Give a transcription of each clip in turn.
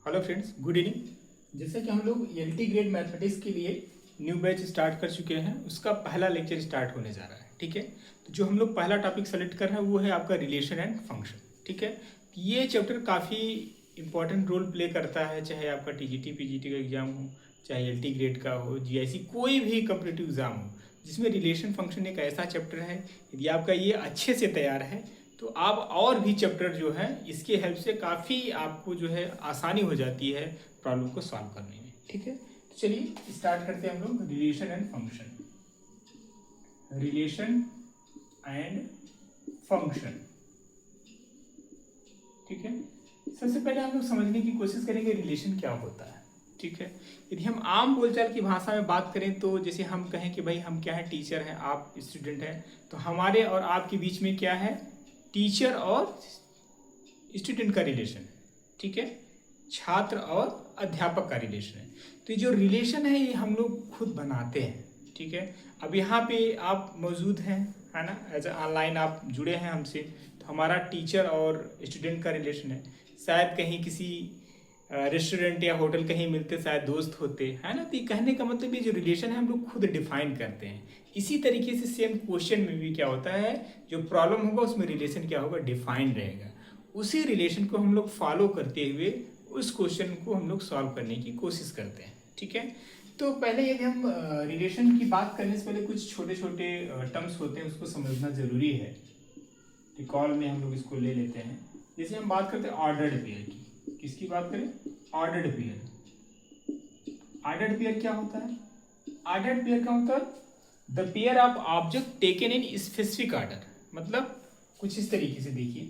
Hello friends, good evening. जैसे कि हम लोग एलटी ग्रेड मैथमेटिक्स के लिए न्यू बैच स्टार्ट कर चुके हैं, उसका पहला लेक्चर स्टार्ट होने जा रहा है। ठीक है, तो जो हम लोग पहला टॉपिक सेलेक्ट कर रहे हैं वो है आपका रिलेशन एंड फंक्शन। ठीक है, ये चैप्टर काफ़ी इंपॉर्टेंट रोल प्ले करता है, चाहे आपका टीजीटी पीजीटी का एग्जाम हो, चाहे एलटी ग्रेड का हो, जीआईसी कोई भी कॉम्पिटिटिव एग्जाम हो, जिसमें रिलेशन फंक्शन एक ऐसा चैप्टर है, यदि आपका ये अच्छे से तैयार है तो आप और भी चैप्टर जो है इसके हेल्प से काफ़ी आपको जो है आसानी हो जाती है प्रॉब्लम को सॉल्व करने में। ठीक है, तो चलिए स्टार्ट करते हैं हम लोग relation and function. Relation and function. ठीक है, सबसे पहले हम लोग समझने की कोशिश करेंगे रिलेशन क्या होता है। ठीक है, यदि हम आम बोलचाल की भाषा में बात करें तो जैसे हम कहें कि भाई हम क्या है, टीचर हैं, आप स्टूडेंट हैं, तो हमारे और आपके बीच में क्या है, टीचर और स्टूडेंट का रिलेशन है। ठीक है, छात्र और अध्यापक का रिलेशन है। तो ये जो रिलेशन है ये हम लोग खुद बनाते हैं। ठीक है, अब यहाँ पे आप मौजूद हैं, है ना, एज ऑनलाइन आप जुड़े हैं हमसे, तो हमारा टीचर और स्टूडेंट का रिलेशन है। शायद कहीं किसी रेस्टोरेंट या होटल कहीं मिलते, शायद दोस्त होते, है ना। तो ये कहने का मतलब ये जो रिलेशन है हम लोग खुद डिफाइन करते हैं। इसी तरीके से सेम क्वेश्चन में भी क्या होता है, जो प्रॉब्लम होगा उसमें रिलेशन क्या होगा, डिफाइन रहेगा। उसी रिलेशन को हम लोग फॉलो करते हुए उस क्वेश्चन को हम लोग सॉल्व करने की कोशिश करते हैं। ठीक है, तो पहले यदि हम रिलेशन की बात करने से पहले कुछ छोटे छोटे टर्म्स होते हैं, उसको समझना जरूरी है। रिकॉल में हम लोग इसको ले लेते हैं। जैसे हम बात करते हैं ऑर्डर्ड पेयर की, किसकी बात करें, ऑर्डर्ड पेयर। ऑर्डर्ड पेयर क्या होता है, ऑर्डर्ड पेयर का मतलब the pair of object taken in specific order. मतलब कुछ इस तरीके से देखिए,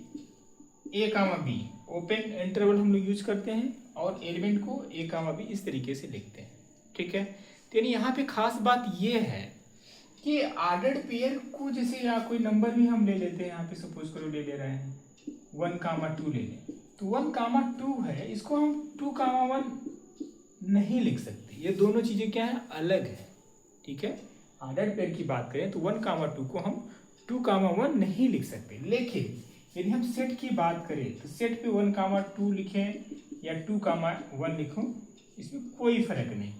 ए कामा बी, ओपन इंटरवल हम लोग यूज करते हैं और एलिमेंट को ए कामा बी इस तरीके से लिखते हैं। ठीक है, तो यानी यहाँ पे खास बात ये है कि ऑर्डर्ड पेयर को जैसे या कोई नंबर भी हम ले लेते हैं, यहाँ पे सपोज करो ले रहे हैं 1,2 ले लें, तो 1,2 है, इसको हम 2,1 नहीं लिख सकते। ये दोनों चीजें क्या है, अलग है। ठीक है, ऑर्डर्ड पेयर की बात करें तो 1,2 को हम 2,1 नहीं लिख सकते। लेकिन यदि हम सेट की बात करें तो सेट पे 1,2 लिखें या 2,1 लिखूं, इसमें कोई फर्क नहीं।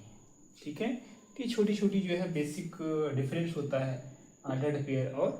ठीक है, तो ये छोटी छोटी जो है बेसिक डिफरेंस होता है ऑर्डर्ड पेयर और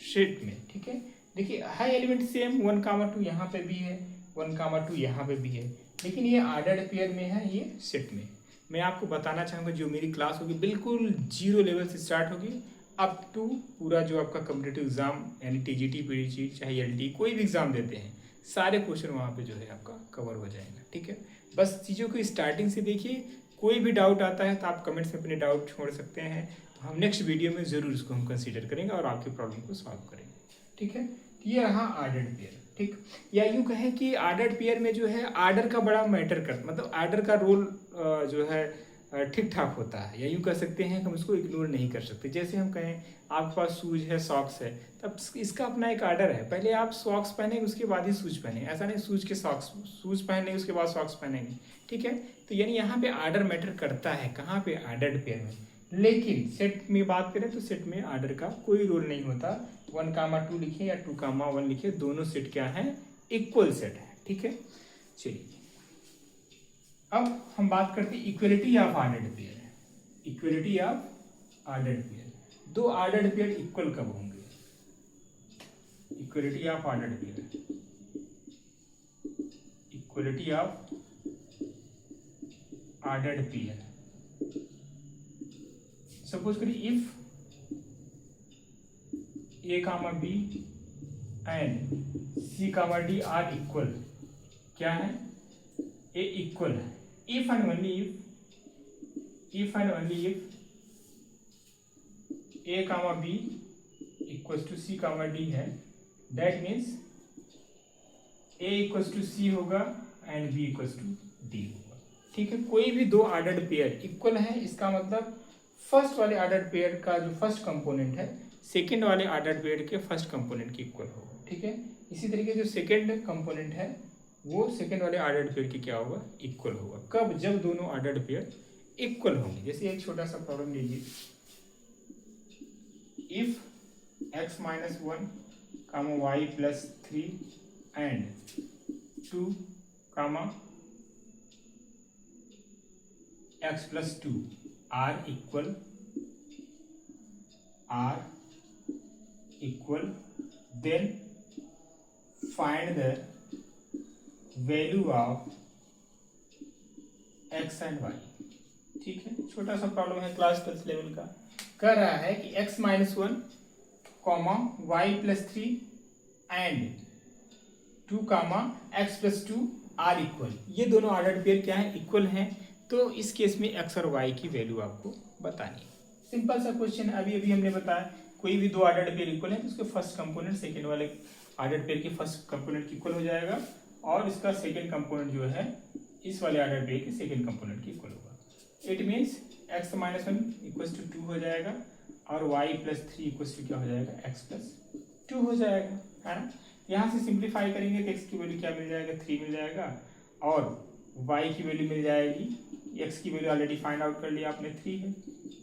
सेट में। ठीक है, देखिए हाई एलिमेंट सेम 1,2 यहाँ पे भी है, 1,2 यहाँ पे भी है, लेकिन ये ऑर्डर्ड पेयर में है, ये सेट में। मैं आपको बताना चाहूँगा जो मेरी क्लास होगी बिल्कुल 0 लेवल से स्टार्ट होगी अप टू पूरा जो आपका कॉम्पिटिटिव एग्जाम यानी टीजीटी पीजीटी चाहे एलटी कोई भी एग्जाम देते हैं, सारे क्वेश्चन वहाँ पे जो है आपका कवर हो जाएगा। ठीक है, बस चीज़ों को स्टार्टिंग से देखिए, कोई भी डाउट आता है तो आप कमेंट्स में अपने डाउट छोड़ सकते हैं, तो हम नेक्स्ट वीडियो में ज़रूर इसको हम कंसीडर करेंगे और आपकी प्रॉब्लम को सॉल्व करेंगे। ठीक है, ये रहा ऑर्डर्ड पेयर। ठीक, या यूँ कहें कि ऑर्डर्ड पेयर में जो है ऑर्डर का बड़ा मैटर करता, मतलब ऑर्डर का रोल जो है ठीक ठाक होता है, या यूँ कह सकते हैं हम उसको इग्नोर नहीं कर सकते। जैसे हम कहें आपके पास शूज है, सॉक्स है, तब इसका अपना एक ऑर्डर है, पहले आप सॉक्स पहनेंगे उसके बाद ही शूज पहनेंगे, ऐसा नहीं शूज के सॉक्स, शूज पहनेंगे उसके बाद सॉक्स पहनेंगे। ठीक है, तो यानी यहाँ पे ऑर्डर मैटर करता है, कहाँ पे, ऑर्डर्ड पेयर में। लेकिन सेट में बात करें तो सेट में ऑर्डर का कोई रोल नहीं होता। 1,2 लिखे या 2,1 लिखे, दोनों सेट क्या है, इक्वल सेट है। ठीक है, चलिए अब हम बात करते हैं equality of ordered pair. Equality of ordered pair, दो ऑर्डर्ड पेयर इक्वल कब होंगे, equality of ordered pair, equality of ordered pair. Suppose करिए if A comma B and C comma D are equal, क्या है, ए इक्वल है, if and only if and only if A comma B equals to C comma D है, that means A equals to C होगा and B equals to D होगा। ठीक है, कोई भी दो ऑर्डर्ड पेयर इक्वल है, इसका मतलब फर्स्ट वाले ऑर्डर्ड पेयर का जो फर्स्ट कंपोनेंट है सेकेंड वाले ऑर्डर्ड पेयर के फर्स्ट कंपोनेंट के इक्वल होगा। ठीक है, इसी तरीके जो सेकेंड कंपोनेंट है वो सेकेंड वाले ऑर्डर्ड पेयर की क्या होगा, इक्वल होगा। कब, जब दोनों ऑर्डर्ड पेयर इक्वल होंगे। जैसे एक छोटा सा प्रॉब्लम लीजिए, if x minus 1 comma y plus 3 and 2 comma x plus 2 are equal then find the value of x and y। ठीक है, छोटा सा प्रॉब्लम है क्लास 10 लेवल का। कर रहा है कि x minus 1 comma y plus 3 and 2 comma x plus 2 are equal, ये दोनों ऑर्डर्ड पेयर क्या है, इक्वल हैं। तो इस केस में x और y की वैल्यू आपको बतानी है। सिंपल सा क्वेश्चन है, अभी अभी हमने बताया कोई भी दो ऑर्डर्ड पेयर इक्वल है तो उसके फर्स्ट कंपोनेंट सेकंड वाले ऑर्डर्ड पेयर के फर्स्ट कंपोनेंट की इक्वल हो जाएगा और इसका सेकंड कंपोनेंट जो है इस वाले ऑर्डर्ड पेयर के सेकंड कंपोनेंट की इक्वल होगा। It means x minus 1 equals to 2 हो जाएगा और y प्लस 3 इक्वल्स टू क्या हो जाएगा, x प्लस 2 हो जाएगा, है ना। यहाँ से सिंप्लीफाई करेंगे तो x की वैल्यू क्या मिल जाएगा, 3 मिल जाएगा और y की वैल्यू मिल जाएगी, x की वैल्यू ऑलरेडी फाइंड आउट कर लिया आपने, 3 है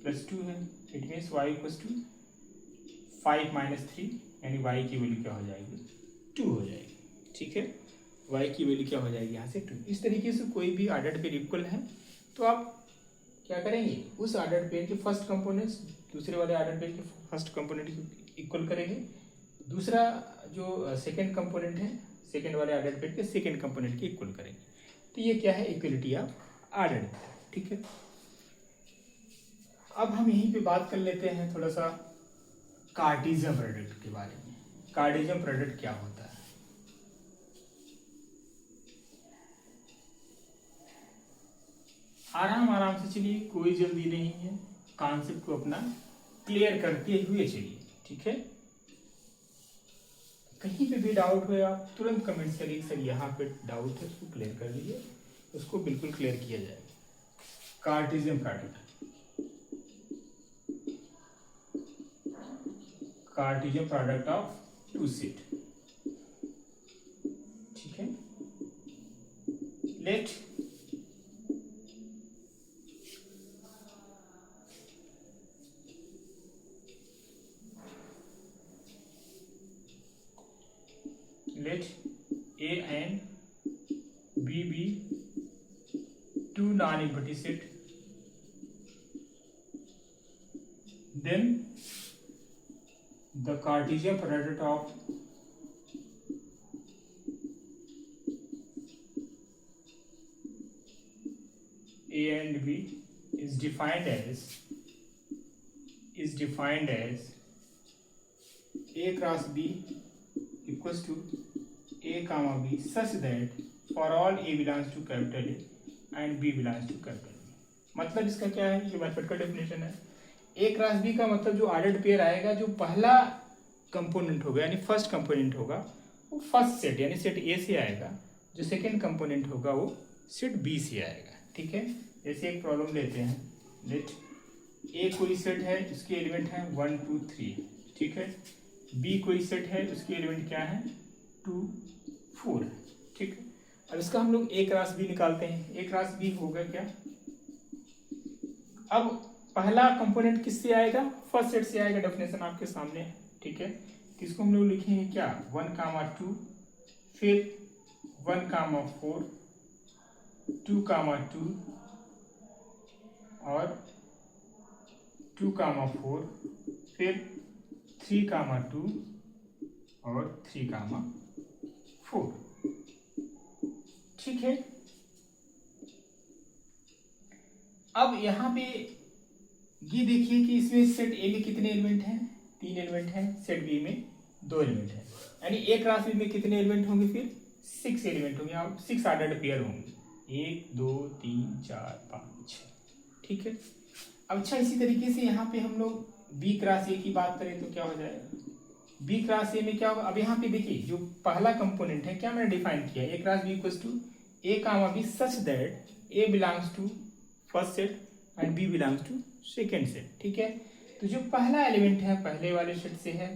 प्लस 2 है। It means y equals to 5 minus 3 यानी y की वैल्यू क्या हो जाएगी, 2 हो जाएगी। ठीक है, y की वैल्यू क्या हो जाएगी यहाँ से 2। इस तरीके से कोई भी ऑर्डर्ड पेयर इक्वल है तो आप क्या करेंगे, उस ऑर्डर्ड पेयर के फर्स्ट कंपोनेंट्स दूसरे वाले ऑर्डर्ड पेयर के फर्स्ट कंपोनेंट की इक्वल करेंगे, दूसरा जो सेकंड कंपोनेंट है सेकंड वाले ऑर्डर्ड पेयर के सेकंड कंपोनेंट की इक्वल करेंगे। तो ये क्या है, इक्वलिटी ऑफ ऑर्डर्ड पेयर। ठीक है, अब हम यहीं पे बात कर लेते हैं थोड़ा सा कार्टेशियन प्रोडक्ट के बारे में। कार्टेशियन प्रोडक्ट क्या होता है, आराम आराम से चलिए, कोई जल्दी नहीं है, कॉन्सेप्ट को अपना क्लियर करते हुए चलिए। ठीक है, कहीं पे भी डाउट हो आप तुरंत कमेंट्स करिए, सर यहाँ पे डाउट है उसको क्लियर कर लीजिए, उसको बिल्कुल क्लियर किया जाएगा। Cartesian product, Cartesian product of two set. ठीक है, let A and B be two non-empty set, then the Cartesian product of A and B is defined as A cross B equals to A comma B such that for all A belongs to capital A and B belongs to capital B। मतलब इसका क्या है, ये method का definition है। A cross B का मतलब जो ऑर्डर्ड पेयर आएगा, जो पहला कंपोनेंट होगा यानी फर्स्ट कंपोनेंट होगा वो फर्स्ट सेट यानी सेट A से आएगा, जो सेकंड कंपोनेंट होगा वो सेट B से आएगा। ठीक है, जैसे एक प्रॉब्लम लेते हैं, लेट A कोई सेट है, उसके एलिमेंट हैं 1 2 3। ठीक है, B कोई सेट है, उसके एलिमेंट क्या है, 2 4। ठीक है, अब इसका हम लोग A क्रॉस B निकालते हैं। A क्रॉस B होगा क्या, अब पहला कंपोनेंट किससे आएगा, फर्स्ट सेट से आएगा, डेफिनेशन आपके सामने है। ठीक है, किसको हम लोग लिखेंगे क्या, 1 कामा 2, फिर 1 कामा 4, 2 कामा 2 और 2 कामा 4, फिर 3 कामा 2 और 3 कामा 4। ठीक है, अब यहाँ पे ये देखिए कि इसमें सेट ए में कितने एलिमेंट हैं, 3 एलिमेंट हैं, सेट बी में 2 एलिमेंट हैं, यानी ए क्रॉस बी में कितने एलिमेंट होंगे, फिर 6 एलिमेंट होंगे, आप 6 ऑर्डर्ड पेयर होंगे, 1 2 3 4 5 6। ठीक है, अब अच्छा इसी तरीके से यहाँ पे हम लोग बी क्रॉस ए की बात करें तो क्या हो जाएगा, बी क्रॉस ए में क्या होगा। अब यहाँ पे देखिए जो पहला कंपोनेंट है क्या मैंने डिफाइन किया, A cross B equals to A comma B such that A belongs to first set and B belongs to second set. ठीक है, तो जो पहला एलिमेंट है पहले वाले सेट से है,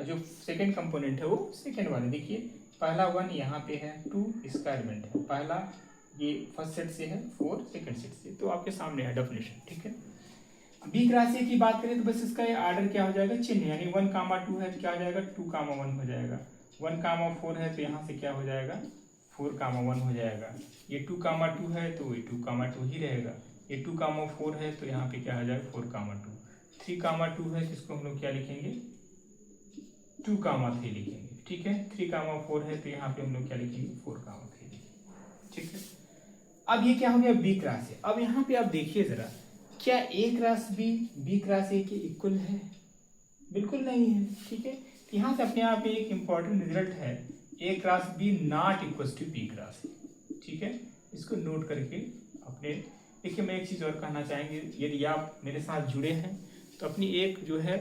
जो सेकेंड कंपोनेंट है वो सेकेंड वाले, देखिए पहला 1 यहाँ पे है, 2 इसका एलिमेंट है, पहला ये फर्स्ट सेट से है, 4 सेकेंड सेट से, तो आपके सामने है डेफिनेशन। ठीक है, बी क्रॉस ए की बात करें तो बस इसका ये ऑर्डर क्या हो जाएगा, चिन्ह, यानी 1 कामा 2 है तो क्या हो जाएगा, 2 कामा 1 हो जाएगा, 1 कामा 4 है तो यहाँ से क्या हो जाएगा, 4 कामा 1 हो जाएगा, ये 2 कामा 2 है तो ये 2 कामा 2 ही रहेगा, ये 2, 4 है तो यहाँ पे क्या आ जाएगा 4, 2। 3, 2 है तो इसको हम लोग क्या लिखेंगे 2, 3 लिखेंगे। ठीक है, 3, 4 है तो यहाँ पे हम लोग क्या लिखेंगे 4, 3 लिखेंगे। ठीक है, अब ये क्या हो गया बी क्रॉस ए। अब यहाँ पे आप देखिए जरा, क्या ए क्रॉस बी क्रॉस ए के इक्वल है? बिल्कुल नहीं है। ठीक है, तो यहाँ से अपने आप एक इंपॉर्टेंट रिजल्ट है, A cross B not equal to B cross A. ठीक है, इसको नोट करके अपने देखिए, मैं एक चीज़ और कहना चाहेंगे, यदि आप मेरे साथ जुड़े हैं तो अपनी एक जो है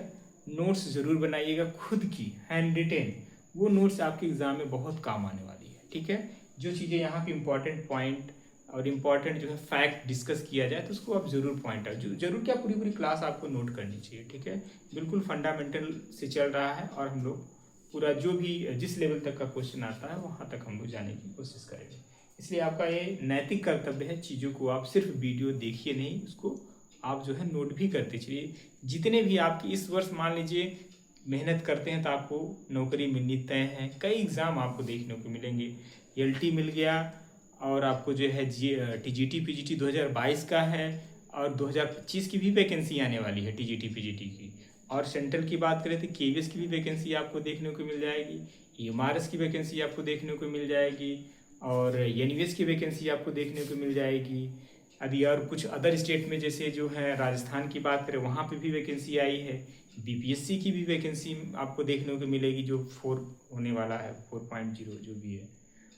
नोट्स जरूर बनाइएगा खुद की, हैंड रिटेन। वो नोट्स आपके एग्जाम में बहुत काम आने वाली है। ठीक है, जो चीज़ें यहाँ पे इंपॉर्टेंट पॉइंट और इम्पॉर्टेंट जो है फैक्ट डिस्कस किया जाए तो उसको आप जरूर पॉइंट आउट, जरूर क्या पूरी क्लास आपको नोट करनी चाहिए। ठीक है, बिल्कुल फंडामेंटल से चल रहा है और हम लोग पूरा जो भी जिस लेवल तक का क्वेश्चन आता है वहाँ तक हम लोग जाने की कोशिश करेंगे। इसलिए आपका ये नैतिक कर्तव्य है, चीज़ों को आप सिर्फ वीडियो देखिए नहीं, उसको आप जो है नोट भी करते चलिए। जितने भी आपकी इस वर्ष मान लीजिए मेहनत करते हैं तो आपको नौकरी मिलनी तय है। कई एग्ज़ाम आपको देखने को मिलेंगे, एलटी मिल गया और आपको जो है टीजीटी पीजीटी 2022 का है और 2025 की भी वैकेंसी आने वाली है टीजीटी पीजीटी की। और सेंट्रल की बात करें तो केवीएस की भी वैकेंसी आपको देखने को मिल जाएगी, ईएमआरएस की वैकेंसी आपको देखने को मिल जाएगी और एनवीएस की वैकेंसी आपको देखने को मिल जाएगी। अभी और कुछ अदर स्टेट में जैसे जो है राजस्थान की बात करें वहाँ पे भी वैकेंसी आई है। बीपीएससी की भी वैकेंसी आपको देखने को मिलेगी जो 4 होने वाला है, 4.0 जो भी है।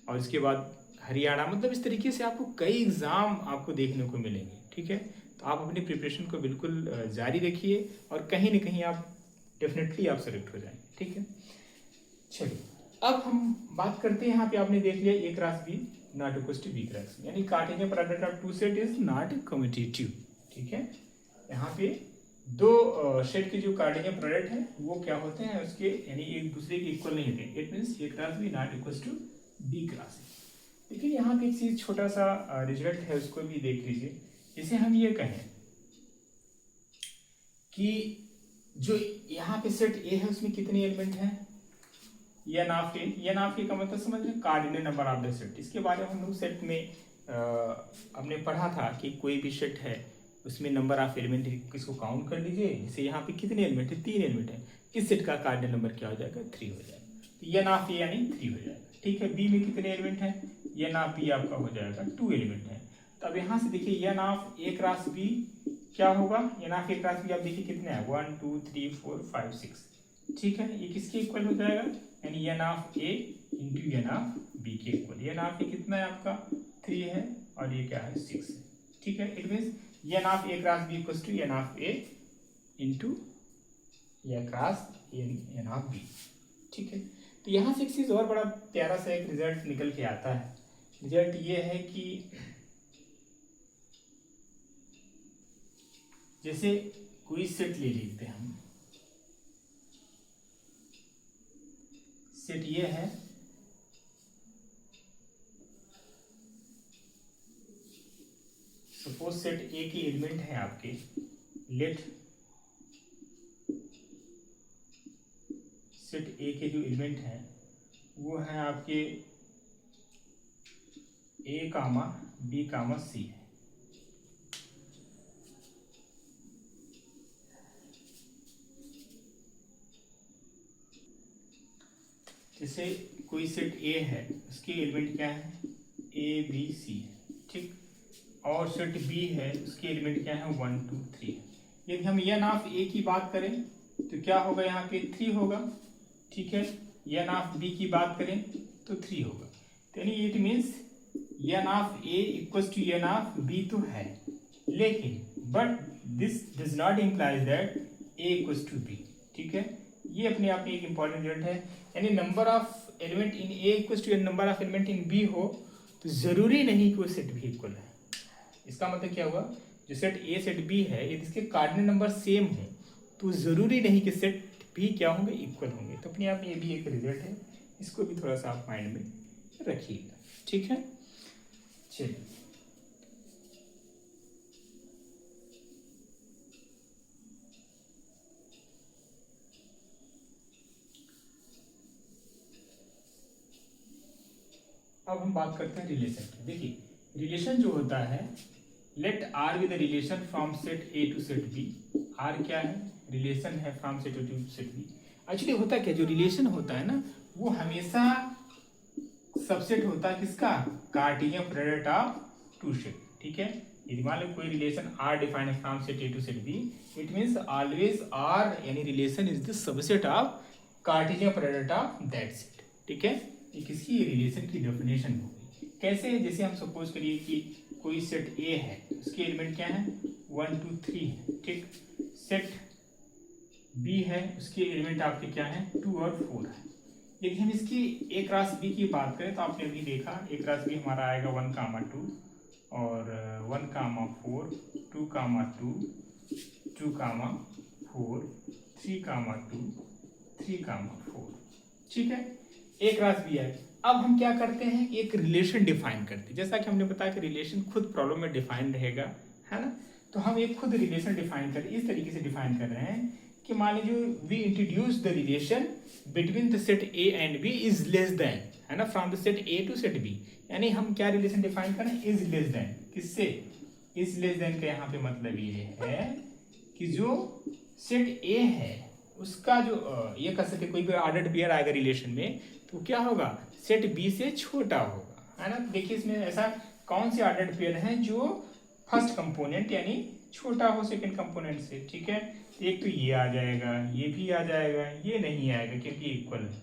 और इसके बाद हरियाणा, मतलब इस तरीके से आपको कई एग्ज़ाम आपको देखने को मिलेंगे। ठीक है, तो आप अपनी प्रिपरेशन को बिल्कुल जारी रखिए और कहीं ना कहीं आप डेफिनेटली आप सेलेक्ट हो जाएंगे। ठीक है, चलिए अब हम बात करते हैं। यहाँ पे आपने देख लिया A cross B not equal to B cross B, यानी Cartesian product of two set is not commutative. ठीक है, यहाँ पे दो सेट के जो कार्टेशियन प्रोडक्ट है वो क्या होते हैं उसके, यानी एक दूसरे के इक्वल नहीं होते। It means A cross B not equal to B cross A. लेकिन यहाँ पे एक चीज छोटा सा रिजल्ट है उसको भी देख लीजिए। जैसे हम ये कहें कि जो यहाँ पे सेट ए है उसमें कितने एलिमेंट हैं, एन ऑफ ए का मतलब समझ रहे, cardinal number of the set. इसके बारे में हम लोग सेट में हमने पढ़ा था कि कोई भी सेट है उसमें नंबर ऑफ एलिमेंट किसको काउंट कर लीजिए। जैसे यहाँ पे कितने एलिमेंट है, 3 एलिमेंट है, इस सेट का कार्डिनल नंबर क्या हो जाएगा 3 हो जाएगा, तो एन ऑफ ए यानी 3 हो जाएगा। ठीक है, बी में कितने एलिमेंट हैं, एन ऑफ बी आपका हो जाएगा 2 एलिमेंट है। तो अब यहाँ से देखिए n of A cross B क्या होगा, n of A cross B आप देखिए कितने हैं 1 2 3 4 5 6। ठीक है, ये किसके इक्वल हो जाएगा, यानी n of A into n of B के इक्वल। एन ऑफ ए कितना है आपका 3 है और ये क्या है 6 है। ठीक है, it means n of A cross B equal to n of A into A cross n of B. ठीक है, तो यहाँ से एक चीज और बड़ा प्यारा सा एक रिजल्ट निकल के आता है। रिजल्ट ये है कि जैसे कोई सेट ले लेते हैं हम, सेट ये है सपोज सेट ए की एलिमेंट है आपके, लेट सेट ए के जो एलिमेंट हैं वो हैं आपके ए कामा बी कामा सी है। जैसे कोई सेट ए है उसके एलिमेंट क्या है ए बी सी है। ठीक, और सेट बी है उसके एलिमेंट क्या है 1 2 3 है। यदि हम एन ऑफ ए की बात करें तो क्या होगा यहाँ पे 3 होगा। ठीक है, एन ऑफ बी की बात करें तो 3 होगा। तो यानी it means n of A equals to n of B तो है, लेकिन but this does not implies that A equals to B. ठीक है, ये अपने आप में एक इंपॉर्टेंट रिजल्ट है। यानी number of element in A equals to number of element in B हो तो जरूरी नहीं कि वो सेट भी इक्वल है। इसका मतलब क्या हुआ, जो सेट ए सेट बी है यदि इसके कार्डिनल नंबर सेम हो तो जरूरी नहीं कि सेट भी क्या होंगे इक्वल होंगे। तो अपने आप में ये भी एक रिजल्ट है, इसको भी थोड़ा सा आप माइंड में रखिएगा। ठीक है, चलिए अब हम बात करते हैं रिलेशन की। देखिए रिलेशन जो होता है let R with relation from set A to set B. R क्या है? रिलेशन है from set A to set B. Actually होता क्या, जो रिलेशन होता है ना वो हमेशा सबसेट होता है किसका? Cartesian product of two set. ठीक है, यदि मान लो कोई रिलेशन आर डिफाइंड है from set A to set B, it means always R यानी relation is the subset of Cartesian product of that set. ठीक है, ये किसकी रिलेशन की डेफिनेशन हो गई। कैसे? जैसे हम सपोज करिए कि कोई सेट ए है, उसके एलिमेंट क्या है? 1 2 3 है। ठीक, सेट बी है, उसके एलिमेंट आपके क्या है? 2 और 4 है। यदि हम इसकी ए क्रॉस बी की बात करें तो आपने अभी देखा ए क्रॉस बी हमारा आएगा 1, 2 और 1, 4 2, 2, 2, 4 3, 2 3, 4। ठीक है, ए क्रॉस बी है। अब हम क्या करते हैं, एक रिलेशन डिफाइन करते हैं। जैसा कि हमने बताया कि रिलेशन खुद प्रॉब्लम में डिफाइन रहेगा, है ना। तो हम एक खुद रिलेशन डिफाइन कर इस तरीके से डिफाइन कर रहे हैं कि मान लीजिए we introduce the relation between the set A and B is less than, है ना, from the set A to set B. यानी हम क्या रिलेशन डिफाइन कर रहे हैं? Is less than. किससे? इज लेस देन का यहाँ पे मतलब ये है कि जो सेट ए है उसका जो ये कह सकते कोई भी ऑर्डर्ड पेयर आएगा रिलेशन में तो क्या होगा? सेट बी से छोटा होगा, है ना। देखिए इसमें ऐसा कौन से ऑर्डर्ड पेयर हैं जो फर्स्ट कंपोनेंट यानी छोटा हो सेकंड कंपोनेंट से। ठीक है, एक तो ये आ जाएगा, ये भी आ जाएगा, ये नहीं आएगा क्योंकि इक्वल है,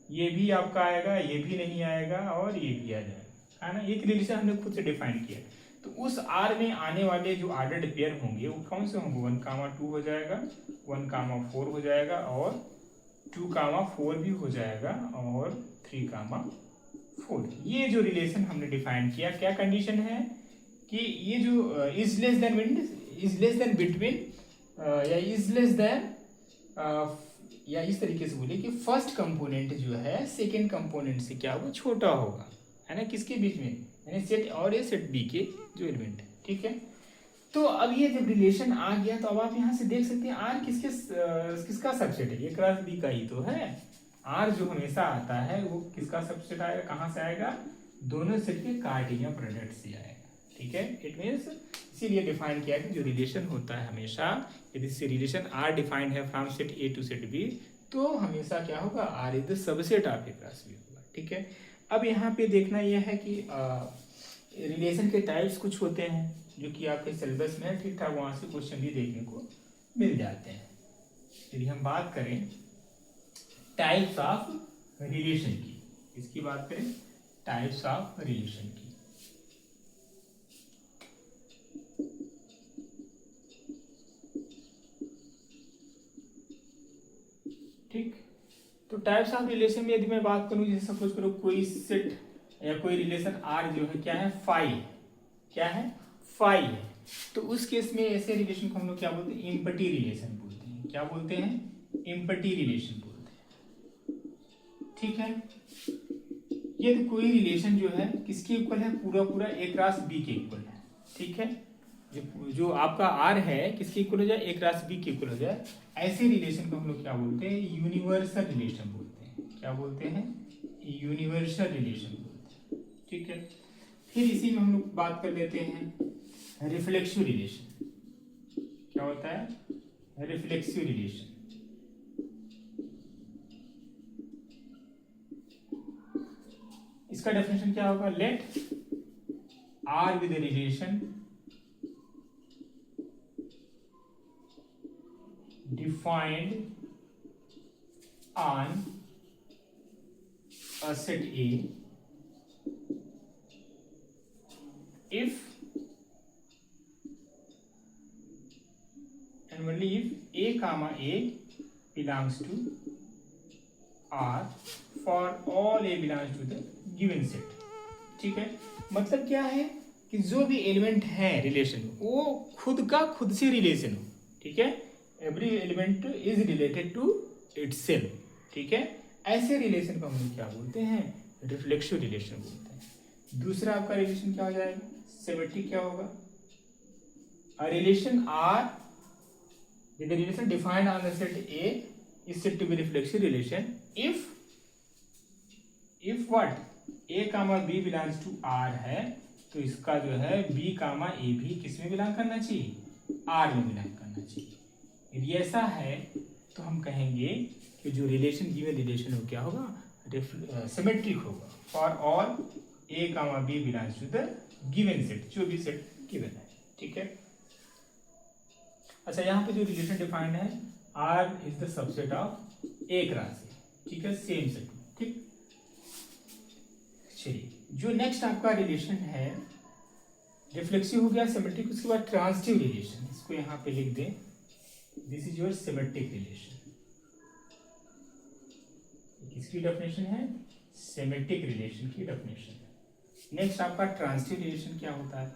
ये भी आपका आएगा, ये भी नहीं आएगा और ये भी आ जाएगा, है ना। एक रिलेशन हमने खुद से डिफाइन किया। तो उस आर में आने वाले जो ऑर्डर्ड पेयर होंगे वो कौन से होंगे? 1, 2 हो जाएगा, 1, 4 हो जाएगा और 2, 4 भी हो जाएगा और 3, 4। ये जो रिलेशन हमने डिफाइन किया, क्या कंडीशन है कि ये जो इज लेस देन बिटवीन या इज लेस देन या इस तरीके से बोलिए कि फर्स्ट कंपोनेंट जो है सेकेंड कंपोनेंट से क्या होगा? छोटा होगा, है ना। किसके बीच में? यानी सेट और ये सेट बी के जो एलिमेंट है। ठीक है, तो अब ये जब रिलेशन आ गया तो अब आप यहाँ से देख सकते हैं आर किसका सबसेट है? ये क्रॉस बी का ही तो है। आर जो हमेशा आता है वो किसका सबसेट आएगा? कहाँ से आएगा? दोनों सेट के कार्टेशियन प्रोडक्ट से आएगा। ठीक है, इट मीन्स इसीलिए डिफाइन किया कि जो रिलेशन होता है हमेशा, यदि से रिलेशन आर डिफाइंड है from set A to set B तो हमेशा क्या होगा? R is the subset of A cross B होगा। ठीक है, अब यहाँ पे देखना यह है कि रिलेशन के टाइप्स कुछ होते हैं जो कि आपके सिलेबस में ठीक ठाक वहाँ से क्वेश्चन भी देखने को मिल जाते हैं। यदि हम बात करें टाइप्स ऑफ रिलेशन की, इसकी बात करें टाइप्स ऑफ रिलेशन की, ठीक। तो टाइप्स ऑफ रिलेशन में यदि मैं बात करूं, जैसे सपोज करो कोई सेट या कोई रिलेशन आर जो है क्या है? फाई। क्या है? फाई है। तो उस केस में ऐसे रिलेशन को हम लोग क्या बोलते हैं? इम्पटी रिलेशन बोलते हैं। क्या बोलते हैं? इम्पटी रिलेशन बोलते हैं। ठीक है, यदि कोई रिलेशन जो है किसके इक्वल है? पूरा पूरा ए क्रॉस बी के इक्वल है। ठीक है, जो आपका आर है किसके इक्वल हो जाए? ए क्रॉस बी के इक्वल हो जाए, ऐसे रिलेशन को हम लोग क्या बोलते हैं? यूनिवर्सल रिलेशन बोलते हैं। क्या बोलते हैं? यूनिवर्सल रिलेशन बोलते हैं। ठीक है, फिर इसी में हम लोग बात कर लेते हैं रिफ्लेक्सिव रिलेशन। क्या होता है? Reflexive relation. इसका डेफिनेशन क्या होगा? Let R with relation defined on a set A if and only if A comma A belongs to R for all A belongs to the given set। ठीक है, मतलब क्या है कि जो भी एलिमेंट है रिलेशन वो खुद का खुद से रिलेशन हो। ठीक है, every element is related to itself. ठीक है, ऐसे रिलेशन को हम लोग क्या बोलते हैं? रिफ्लेक्सिव रिलेशन बोलते हैं। दूसरा आपका रिलेशन क्या हो जाएगा? सिमेट्रिक। क्या होगा? A relation R with the relation defined on the set A is said to be reflexive relation if what? A comma B belongs to R है तो इसका जो है बी कामा ए भी किस में बिलोंग करना चाहिए, आर में बिलोंग करना चाहिए। यदि ऐसा है तो हम कहेंगे कि जो रिलेशन गिवन रिलेशन हो क्या होगा, सिमेट्रिक होगा for all A comma B belongs to the given set, जो भी सेट गिवन है। ठीक है, अच्छा यहाँ पे जो रिलेशन डिफाइंड है, R is the subset of एक राशि, ठीक है, सेम सेट में। ठीक, चलिए जो नेक्स्ट आपका रिलेशन है, रिफ्लेक्सिव हो गया, सिमेट्रिक, उसके बाद ट्रांजिटिव रिलेशन, इसको यहाँ पे लिख दें, this is your symmetric relation. किसकी डेफिनेशन है, सिमेट्रिक रिलेशन की डेफिनेशन है। नेक्स्ट आपका ट्रांजिटिव रिलेशन क्या होता है,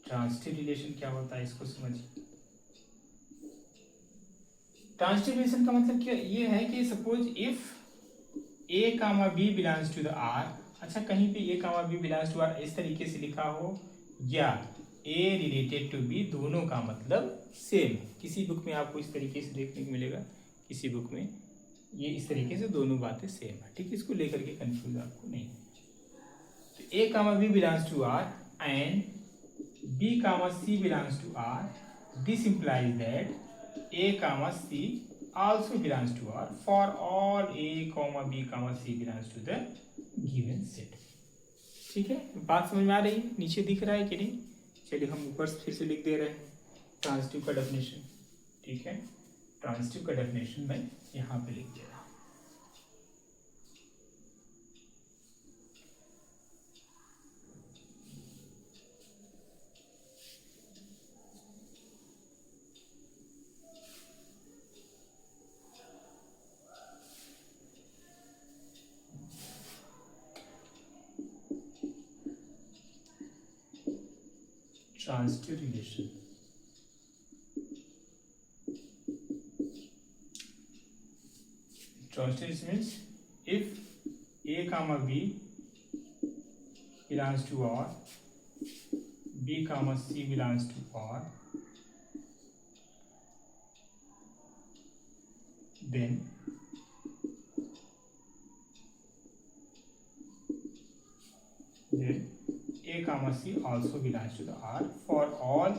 ट्रांजिटिव रिलेशन क्या होता है, इसको समझिए। ट्रांजिटिव रिलेशन का मतलब क्या ये है कि suppose if A comma B belongs to the R, अच्छा कहीं पे A comma B belongs to R इस तरीके से लिखा हो, या ए रिलेटेड टू बी, दोनों का मतलब सेम। किसी बुक में आपको इस तरीके से देखने को मिलेगा, किसी बुक में ये इस तरीके से दोनों बातें सेम है। ठीक, इसको लेकर के कंफ्यूज आपको नहीं। तो A comma B belongs to R and B comma C belongs to R. This implies that A comma C also belongs to R for all A comma B comma C belongs to the given set. ठीक है, बात समझ में आ रही है, नीचे दिख रहा है कि नहीं। चलिए हम ऊपर फिर से लिख दे रहे हैं ट्रांजिटिव का डेफिनेशन। ठीक है, ट्रांजिटिव का डेफिनेशन मैं यहाँ पे लिख दे रहा हूँ। Transitive relation. Transitive means if A comma B belongs to R, B comma C belongs to R, then A comma C also belongs to the R for all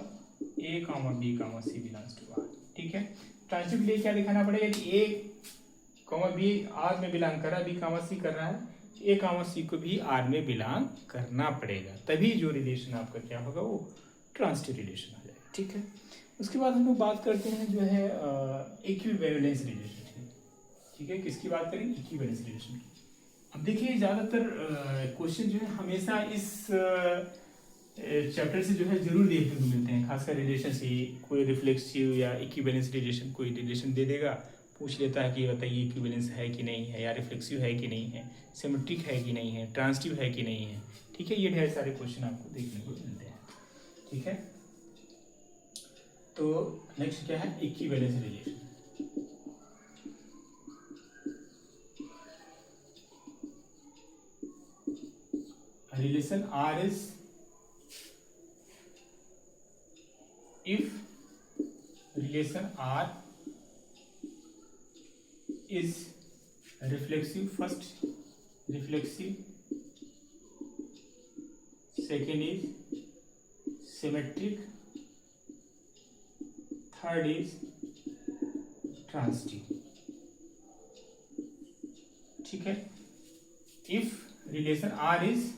A comma B comma C belongs to R. ठीक है, transitive के लिए क्या दिखाना पड़ेगा कि A comma B R में belong कर रहा है, B comma C कर रहा है, A comma C को भी R में बिलोंग करना पड़ेगा, तभी जो रिलेशन आपका क्या होगा वो ट्रांजिटिव रिलेशन हो जाएगा। ठीक है, उसके बाद हम लोग बात करते हैं जो है इक्विवेलेंस रिलेशन की। ठीक है, किसकी बात करेंगे, इक्विवेलेंस रिलेशन की। अब देखिए ज़्यादातर क्वेश्चन जो है हमेशा इस चैप्टर से जो है जरूर देखने को मिलते हैं, खासकर रिलेशन से। कोई रिफ्लेक्सिव या इक्विवेलेंस रिलेशन कोई रिलेशन दे देगा, पूछ लेता है कि बताइए इक्विवेलेंस है कि नहीं है, या रिफ्लेक्सिव है कि नहीं है, सिमेट्रिक है कि नहीं है, ट्रांजिटिव है कि नहीं है। ठीक है, ये ढेर सारे क्वेश्चन आपको देखने को मिलते हैं। ठीक है, तो नेक्स्ट क्या है, equivalence relation. Relation R is if relation R is reflexive, first reflexive, second is symmetric, third is transitive. ठीक है, if relation R is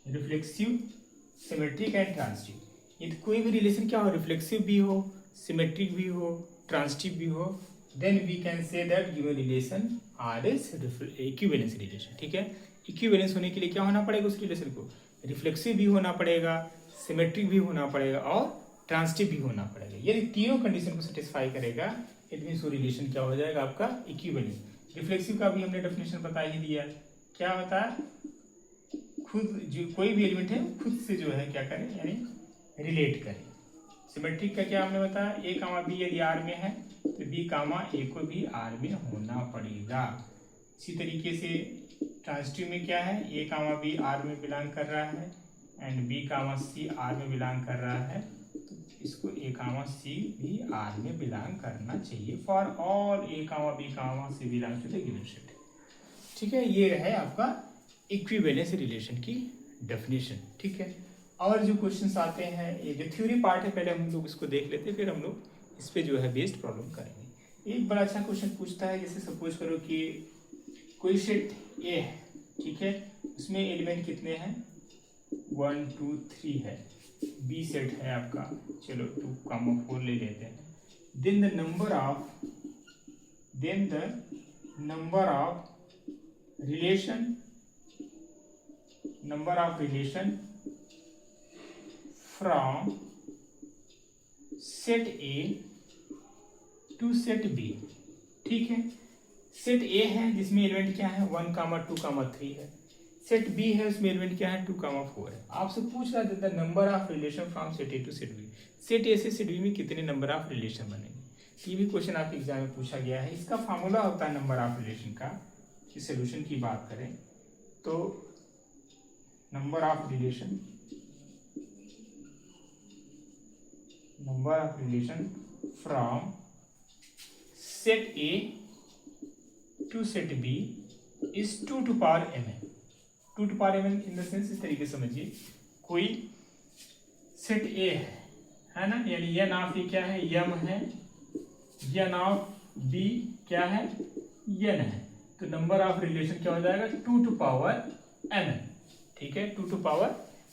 reflexive, symmetric and transitive, ये कोई भी रिलेशन क्या हो, रिफ्लेक्सिव भी हो, सिमेट्रिक भी हो, ट्रांजिटिव भी हो, then we can say that given relation R is equivalence relation. ठीक है, इक्विवेलेंस होने के लिए क्या होना पड़ेगा, उस रिलेशन को रिफ्लेक्सिव भी होना पड़ेगा, सिमेट्रिक भी होना पड़ेगा और ट्रांजिटिव भी होना पड़ेगा। यदि तीनों कंडीशन को सेटिस्फाई करेगा, इट मीन्स वो रिलेशन क्या हो जाएगा आपका, इक्विवेलेंस। रिफ्लेक्सिव का भी हमने डेफिनेशन बता ही दिया, क्या होता है, खुद जो कोई भी एलिमेंट है खुद से जो है क्या करें, यानी रिलेट करें। सिमेट्रिक का क्या हमने बताया, ए कामा बी यदि आर में है तो बी कामा ए को भी आर में होना पड़ेगा। इसी तरीके से ट्रांजिटिव में क्या है, ए कामा बी आर में बिलोंग कर रहा है and B comma C R में बिलोंग कर रहा है, तो इसको ए कामा सी भी आर में बिलोंग करना चाहिए for all A comma B comma C belong to the given set. ठीक है, ये है आपका इक्विवेलेंस रिलेशन की डेफिनेशन। ठीक है, और जो क्वेश्चंस आते हैं, ये जो थ्योरी पार्ट है पहले हम लोग इसको देख लेते हैं, फिर हम लोग इस पे जो है बेस्ड प्रॉब्लम करेंगे। एक बड़ा अच्छा क्वेश्चन पूछता है, जैसे सपोज करो कि कोई सेट ए है, ठीक है, उसमें एलिमेंट कितने हैं, 1 2 3 है। बी सेट है आपका, चलो 2, 4 ले लेते हैं। Then the number of relation from set A to set B. ठीक है, सेट ए है जिसमें एलिमेंट क्या है, 1 2 3 है। सेट बी है, उसमें एलिमेंट क्या है, 2 4 है। आपसे पूछ रहा था number of relation from set A to set B, set A से सेट बी में कितने नंबर ऑफ रिलेशन बनेंगे। ये भी क्वेश्चन आपके एग्जाम में पूछा गया है। इसका फार्मूला होता है नंबर ऑफ रिलेशन का, कि सोल्यूशन की बात करें तो number of relation from set A to set B is 2 to power mn। 2 to power mn in the sense, इस तरीके से समझिए, कोई सेट ए है ना, यानी एन ऑफ ए क्या है, यम है, एन ऑफ बी क्या है, एन है। तो नंबर ऑफ रिलेशन क्या हो जाएगा, 2 to power mn। ठीक है, 2 to power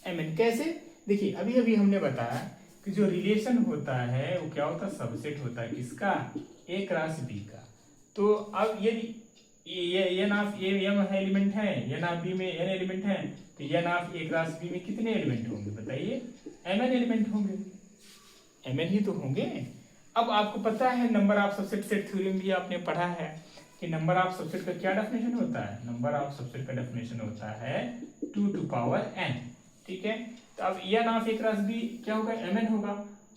mn। कैसे, देखिए अभी हमने बताया कि जो रिलेशन होता है वो क्या होता है, सबसेट होता है किसका, ए क्रॉस बी का। तो अब यदि n of A m element है, एन ऑफ बी में एन एलिमेंट है, तो n of A cross B में कितने एलिमेंट होंगे बताइए, mn एलिमेंट होंगे, mn ही तो होंगे। अब आपको पता है number of subset set theorem भी आपने पढ़ा है कि नंबर ऑफ सबसेट का क्या डेफिनेशन होता है, नंबर ऑफ सबसेट का डेफिनेशन होता है 2 to power n। ठीक है, तो अब n of A cross B क्या होगा, mn होगा,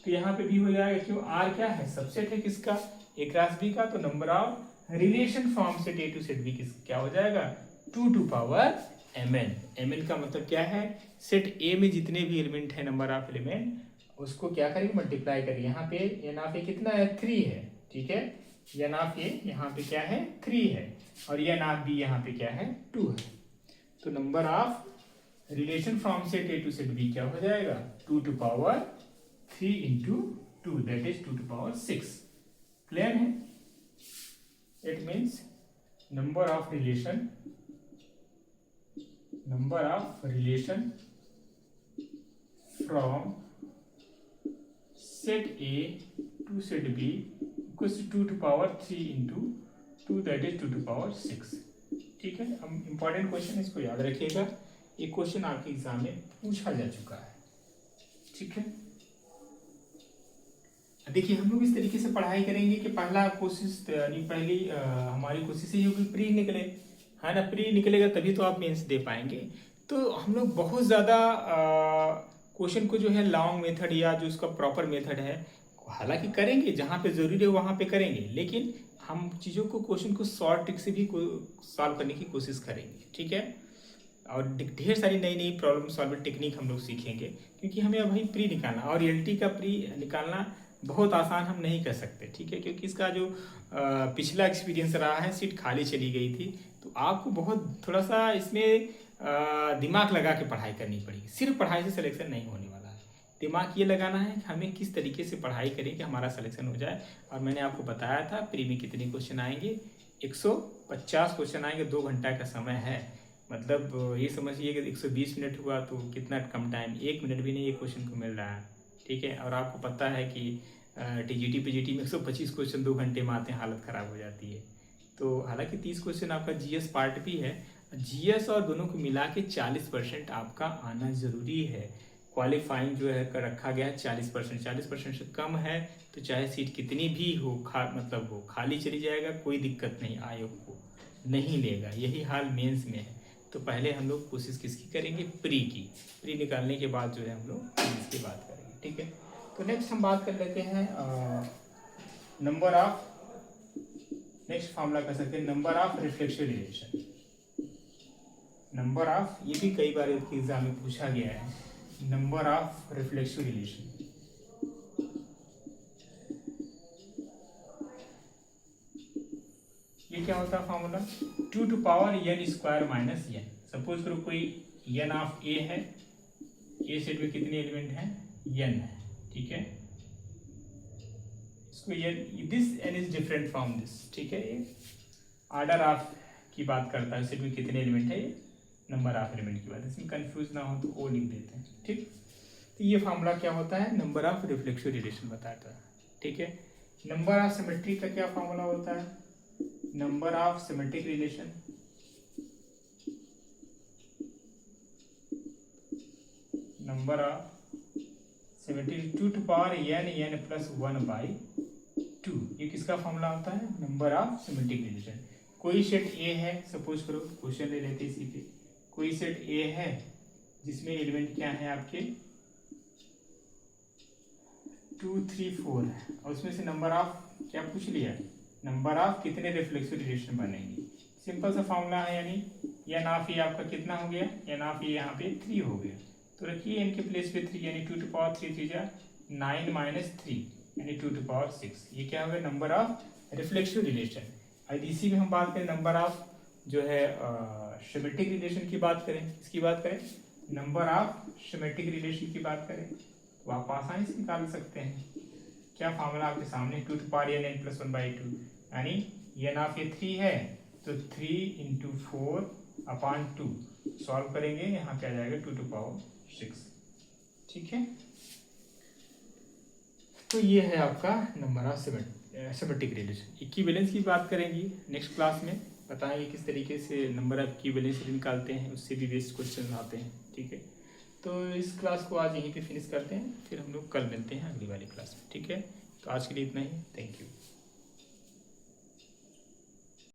तो यहाँ पे भी हो जाएगा, क्यों, r क्या है, सबसेट है किसका, ए क्रॉस बी का। तो number of relation from set A to set B किस क्या हो जाएगा, 2 to power mn। mn का मतलब क्या है, सेट ए में जितने भी एलिमेंट है, नंबर ऑफ एलिमेंट, उसको क्या करेंगे, मल्टीप्लाई करेंगे। यहाँ पे एन ऑफ ए कितना है, 3 है। ठीक है, एन ऑफ ए यहाँ पे क्या है, 3 है, और एन ऑफ बी यहाँ पे क्या है, 2 है। तो number of relation from set A to set B क्या हो जाएगा, 2 to power 3 into 2, that is 2 to power 6। Clear है, it means number of relation from set A to set B equals to 2 to power 3 into 2, that is 2 to power 6। ठीक है, अब important question, इसको याद रखिएगा, ये क्वेश्चन आपके exam में पूछा जा चुका है। ठीक है, देखिए हम लोग इस तरीके से पढ़ाई करेंगे कि पहला कोशिश, पहली हमारी कोशिश ये होगी प्री निकले, है ना, प्री निकलेगा तभी तो आप मेंस दे पाएंगे। तो हम लोग बहुत ज़्यादा क्वेश्चन को जो है लॉन्ग मेथड या जो उसका प्रॉपर मेथड है, हालांकि करेंगे, जहाँ पे ज़रूरी है वहाँ पे करेंगे, लेकिन हम चीज़ों को, क्वेश्चन को शॉर्ट ट्रिक से भी सॉल्व करने की कोशिश करेंगे। ठीक है, और ढेर सारी नई प्रॉब्लम सॉल्विंग टेक्निक हम लोग सीखेंगे, क्योंकि हमें अब भाई प्री निकालना, और रियलिटी का प्री निकालना बहुत आसान हम नहीं कर सकते। ठीक है, क्योंकि इसका जो पिछला एक्सपीरियंस रहा है, सीट खाली चली गई थी, तो आपको बहुत थोड़ा सा इसमें दिमाग लगा के पढ़ाई करनी पड़ेगी। सिर्फ पढ़ाई से सिलेक्शन नहीं होने वाला है, दिमाग ये लगाना है कि हमें किस तरीके से पढ़ाई करें कि हमारा सिलेक्शन हो जाए। और मैंने आपको बताया था प्री में कितने क्वेश्चन आएंगे, 150 क्वेश्चन आएंगे, 2 घंटा का समय है। मतलब ये समझिए कि 120 मिनट हुआ तो कितना कम टाइम, 1 मिनट भी नहीं एक क्वेश्चन को मिल रहा है। ठीक है, और आपको पता है कि टीजीटी पीजीटी में 125 क्वेश्चन 2 घंटे में आते हैं, हालत ख़राब हो जाती है। तो हालांकि 30 क्वेश्चन आपका जीएस पार्ट भी है, जीएस और दोनों को मिला के 40% आपका आना ज़रूरी है। क्वालिफाइंग जो है कर रखा गया है 40%, 40% से कम है तो चाहे सीट कितनी भी हो, मतलब वो खाली चली जाएगा, कोई दिक्कत नहीं, आयोग को नहीं लेगा। यही हाल मेंस में है। तो पहले हम लोग कोशिश किसकी करेंगे, प्री की। प्री निकालने के बाद जो है हम लोग मेंस की बात करेंगे। ठीक है, तो नेक्स्ट हम बात कर लेते हैं नंबर ऑफ, नेक्स्ट फॉर्मूला कर सकते हैं number of reflection relation. Number of, ये भी कई बार एग्जाम में पूछा गया है, नंबर ऑफ रिफ्लेक्शन रिलेशन। ये क्या होता है formula, 2 to power n² - n। Suppose करो कोई n ऑफ a है, ए सेट में कितने एलिमेंट हैं, n है, ठीक है। इसको this n is different from this, ठीक है। ये ऑर्डर ऑफ की बात करता है, सेट में कितने एलिमेंट है, नंबर ऑफ एलिमेंट की बात, इसमें कंफ्यूज ना हो तो ओ लिख देते हैं, ठीक। तो ये फार्मूला क्या होता है, नंबर ऑफ रिफ्लेक्सिव रिलेशन बताता है, ठीक है। नंबर ऑफ सिमेट्री का क्या फार्मूला होता है, number of symmetric relation number of symmetric 2 to power n plus 1/2, ये किसका फॉर्मूला होता है, नंबर ऑफ सिमेट्रिक रिलेशन। कोई सेट ए है, सपोज करो क्वेश्चन ले लेते इसी पे, कोई सेट ए है जिसमें एलिमेंट क्या है आपके 2 3 4 है, और उसमें से नंबर ऑफ क्या पूछ लिया, नंबर ऑफ कितने रिफ्लेक्सिव रिलेशन बनेंगे। सिंपल सा फॉर्मूला है, यानी एन ऑफ ये आपका कितना हो गया, एन ऑफ ये यहाँ पे 3 हो गया, तो रखिए एन के प्लेस पे 3, यानी 2 टू पावर 3 3 जा 9 माइनस 3 यानी 2 टू पावर 6, ये क्या हो गया, नंबर ऑफ रिफ्लेक्सिव रिलेशन। अब इसी में हम बात करें नंबर ऑफ जो है सिमेट्रिक रिलेशन की बात करें, इसकी बात करें, नंबर ऑफ सिमेट्रिक रिलेशन की बात करें, तो आप आसानी से निकाल सकते हैं। क्या फार्मूला आपके सामने, 2 टू पावर n प्लस 1/2, यानी n ऑफ ये 3 है तो 3 इंटू 4/2 सॉल्व करेंगे, यहाँ पे आ जाएगा 2 टू पावर 6, ठीक है। तो ये है आपका number of symmetric relation. Equivalence की बात करेंगे नेक्स्ट क्लास में, बताएंगे किस तरीके से नंबर ऑफ इक्विवेलेंस निकालते हैं, उससे भी बेस्ड क्वेश्चन आते हैं, ठीक है। तो इस क्लास को आज यहीं पे फिनिश करते हैं, फिर हम लोग कल मिलते हैं अगली वाली क्लास में, ठीक है। तो आज के लिए इतना ही, थैंक यू।